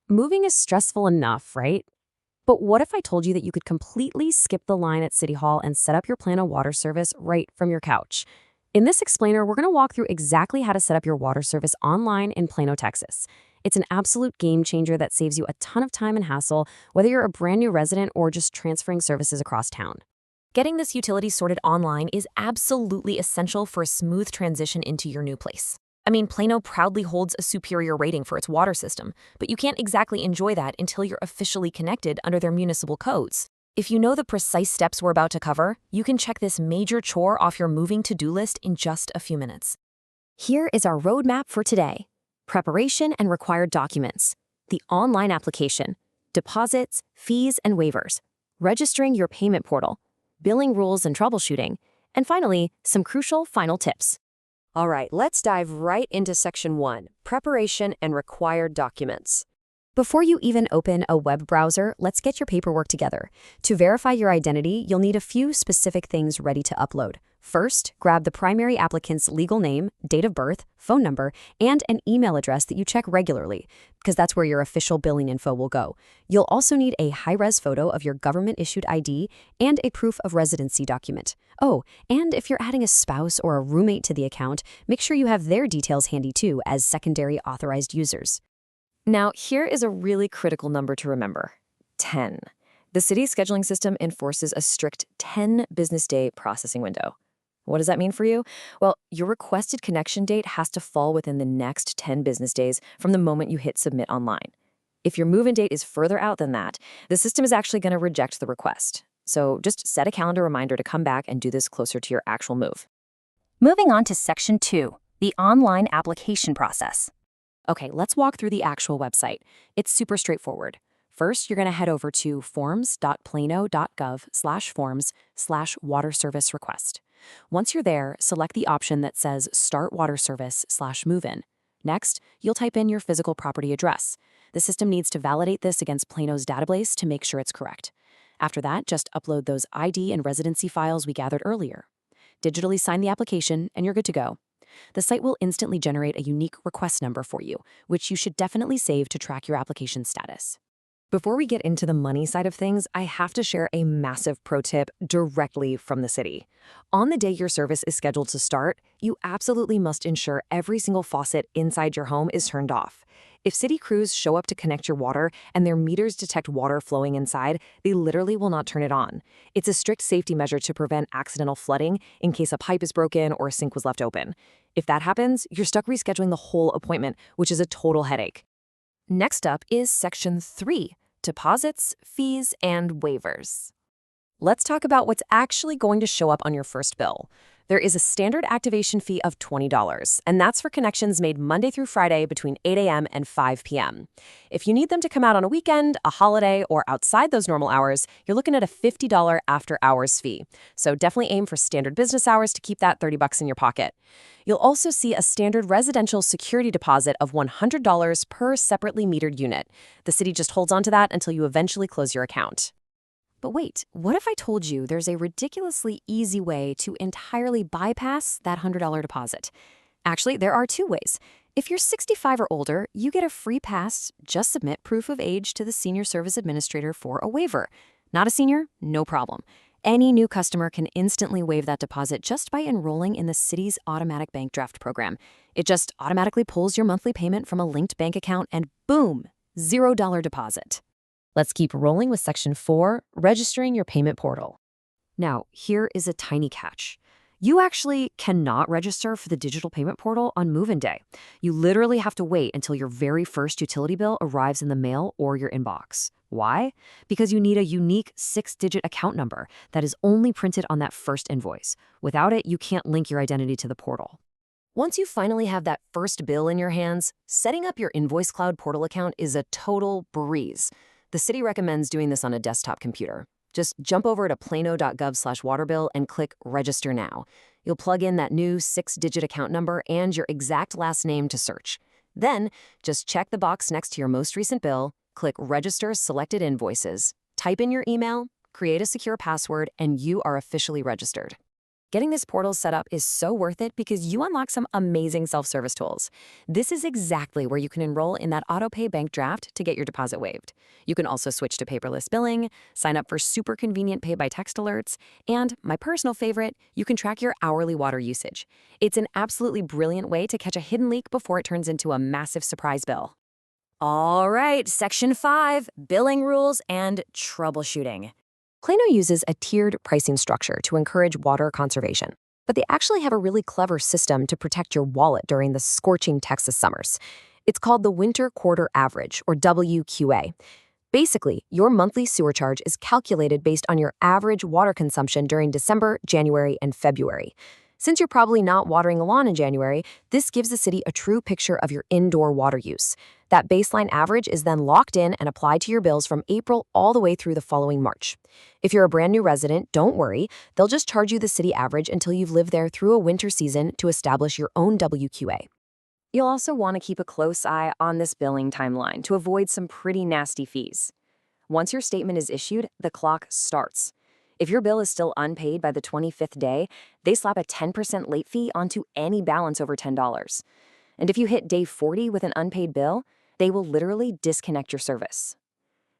Moving is stressful enough, right? But what if I told you that you could completely skip the line at City Hall and set up your Plano water service right from your couch? In this explainer, we're going to walk through exactly how to set up your water service online in Plano, Texas. It's an absolute game changer that saves you a ton of time and hassle, whether you're a brand new resident or just transferring services across town. Getting this utility sorted online is absolutely essential for a smooth transition into your new place. I mean, Plano proudly holds a superior rating for its water system, but you can't exactly enjoy that until you're officially connected under their municipal codes. If you know the precise steps we're about to cover, you can check this major chore off your moving to-do list in just a few minutes. Here is our roadmap for today. Preparation and required documents, the online application, deposits, fees, and waivers, registering your payment portal, billing rules and troubleshooting, and finally, some crucial final tips. All right, let's dive right into Section 1, Preparation and Required Documents. Before you even open a web browser, let's get your paperwork together. To verify your identity, you'll need a few specific things ready to upload. First, grab the primary applicant's legal name, date of birth, phone number, and an email address that you check regularly, because that's where your official billing info will go. You'll also need a high-res photo of your government-issued ID and a proof of residency document. Oh, and if you're adding a spouse or a roommate to the account, make sure you have their details handy too as secondary authorized users. Now, here is a really critical number to remember: 10. The city's scheduling system enforces a strict 10-business-day processing window. What does that mean for you? Well, your requested connection date has to fall within the next 10 business days from the moment you hit submit online. If your move-in date is further out than that, the system is actually going to reject the request. So just set a calendar reminder to come back and do this closer to your actual move. Moving on to Section 2, the online application process. Okay, let's walk through the actual website. It's super straightforward. First, you're going to head over to forms.plano.gov/forms/water service request. Once you're there, select the option that says Start Water Service/Move-In. Next, you'll type in your physical property address. The system needs to validate this against Plano's database to make sure it's correct. After that, just upload those ID and residency files we gathered earlier. Digitally sign the application, and you're good to go. The site will instantly generate a unique request number for you, which you should definitely save to track your application status. Before we get into the money side of things, I have to share a massive pro tip directly from the city. On the day your service is scheduled to start, you absolutely must ensure every single faucet inside your home is turned off. If city crews show up to connect your water and their meters detect water flowing inside, they literally will not turn it on. It's a strict safety measure to prevent accidental flooding in case a pipe is broken or a sink was left open. If that happens, you're stuck rescheduling the whole appointment, which is a total headache. Next up is Section 3, Deposits, Fees, and Waivers. Let's talk about what's actually going to show up on your first bill. There is a standard activation fee of $20, and that's for connections made Monday through Friday between 8 a.m. and 5 p.m. If you need them to come out on a weekend, a holiday, or outside those normal hours, you're looking at a $50 after-hours fee. So definitely aim for standard business hours to keep that $30 in your pocket. You'll also see a standard residential security deposit of $100 per separately metered unit. The city just holds on to that until you eventually close your account. But wait, what if I told you there's a ridiculously easy way to entirely bypass that $100 deposit? Actually, there are two ways. If you're 65 or older, you get a free pass. Just submit proof of age to the Senior Service Administrator for a waiver. Not a senior? No problem. Any new customer can instantly waive that deposit just by enrolling in the city's automatic bank draft program. It just automatically pulls your monthly payment from a linked bank account and boom, $0 deposit. Let's keep rolling with Section 4, Registering Your Payment Portal. Now, here is a tiny catch. You actually cannot register for the digital payment portal on move-in day. You literally have to wait until your very first utility bill arrives in the mail or your inbox. Why? Because you need a unique 6-digit account number that is only printed on that first invoice. Without it, you can't link your identity to the portal. Once you finally have that first bill in your hands, setting up your Invoice Cloud portal account is a total breeze. The city recommends doing this on a desktop computer. Just jump over to plano.gov/waterbill and click Register Now. You'll plug in that new 6-digit account number and your exact last name to search. Then, just check the box next to your most recent bill, click Register Selected Invoices, type in your email, create a secure password, and you are officially registered. Getting this portal set up is so worth it because you unlock some amazing self-service tools. This is exactly where you can enroll in that autopay bank draft to get your deposit waived. You can also switch to paperless billing, sign up for super convenient pay-by-text alerts, and, my personal favorite, you can track your hourly water usage. It's an absolutely brilliant way to catch a hidden leak before it turns into a massive surprise bill. All right, Section 5, Billing Rules and Troubleshooting. Plano uses a tiered pricing structure to encourage water conservation, but they actually have a really clever system to protect your wallet during the scorching Texas summers. It's called the Winter Quarter Average, or WQA. Basically, your monthly sewer charge is calculated based on your average water consumption during December, January, and February. Since you're probably not watering a lawn in January, this gives the city a true picture of your indoor water use. That baseline average is then locked in and applied to your bills from April all the way through the following March. If you're a brand new resident, don't worry. They'll just charge you the city average until you've lived there through a winter season to establish your own WQA. You'll also want to keep a close eye on this billing timeline to avoid some pretty nasty fees. Once your statement is issued, the clock starts. If your bill is still unpaid by the 25th day, they slap a 10% late fee onto any balance over $10. And if you hit day 40 with an unpaid bill, they will literally disconnect your service.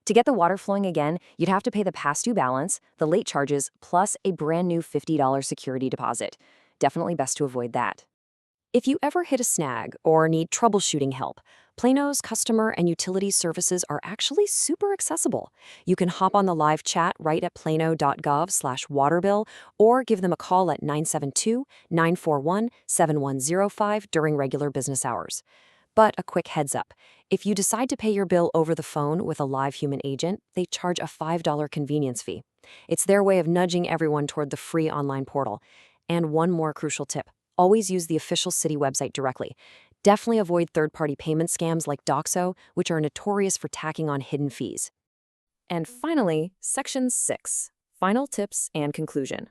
To get the water flowing again, you'd have to pay the past due balance, the late charges, plus a brand new $50 security deposit. Definitely best to avoid that. If you ever hit a snag or need troubleshooting help, Plano's customer and utility services are actually super accessible. You can hop on the live chat right at plano.gov/waterbill or give them a call at 972-941-7105 during regular business hours. But a quick heads up, if you decide to pay your bill over the phone with a live human agent, they charge a $5 convenience fee. It's their way of nudging everyone toward the free online portal. And one more crucial tip. Always use the official city website directly. Definitely avoid third-party payment scams like Doxo, which are notorious for tacking on hidden fees. And finally, Section 6, Final Tips and Conclusion.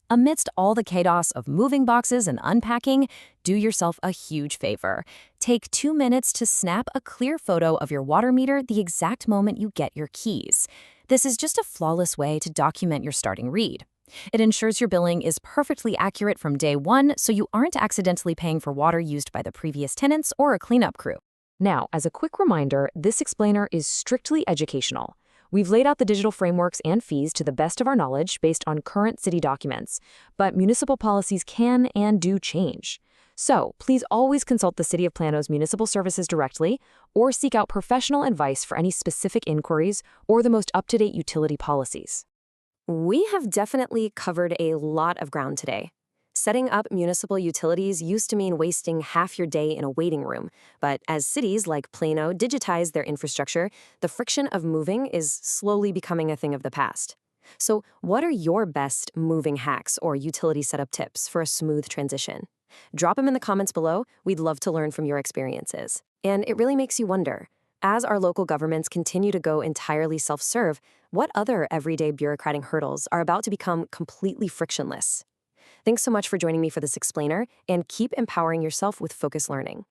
Amidst all the chaos of moving boxes and unpacking, do yourself a huge favor. Take 2 minutes to snap a clear photo of your water meter the exact moment you get your keys. This is just a flawless way to document your starting read. It ensures your billing is perfectly accurate from day one, so you aren't accidentally paying for water used by the previous tenants or a cleanup crew. Now, as a quick reminder, this explainer is strictly educational. We've laid out the digital frameworks and fees to the best of our knowledge based on current city documents, but municipal policies can and do change. So, please always consult the City of Plano's municipal services directly or seek out professional advice for any specific inquiries or the most up-to-date utility policies. We have definitely covered a lot of ground today. Setting up municipal utilities used to mean wasting half your day in a waiting room, but as cities like Plano digitize their infrastructure, the friction of moving is slowly becoming a thing of the past. So, what are your best moving hacks or utility setup tips for a smooth transition? Drop them in the comments below. We'd love to learn from your experiences. And it really makes you wonder, as our local governments continue to go entirely self-serve, what other everyday bureaucratic hurdles are about to become completely frictionless? Thanks so much for joining me for this explainer, and keep empowering yourself with focused learning.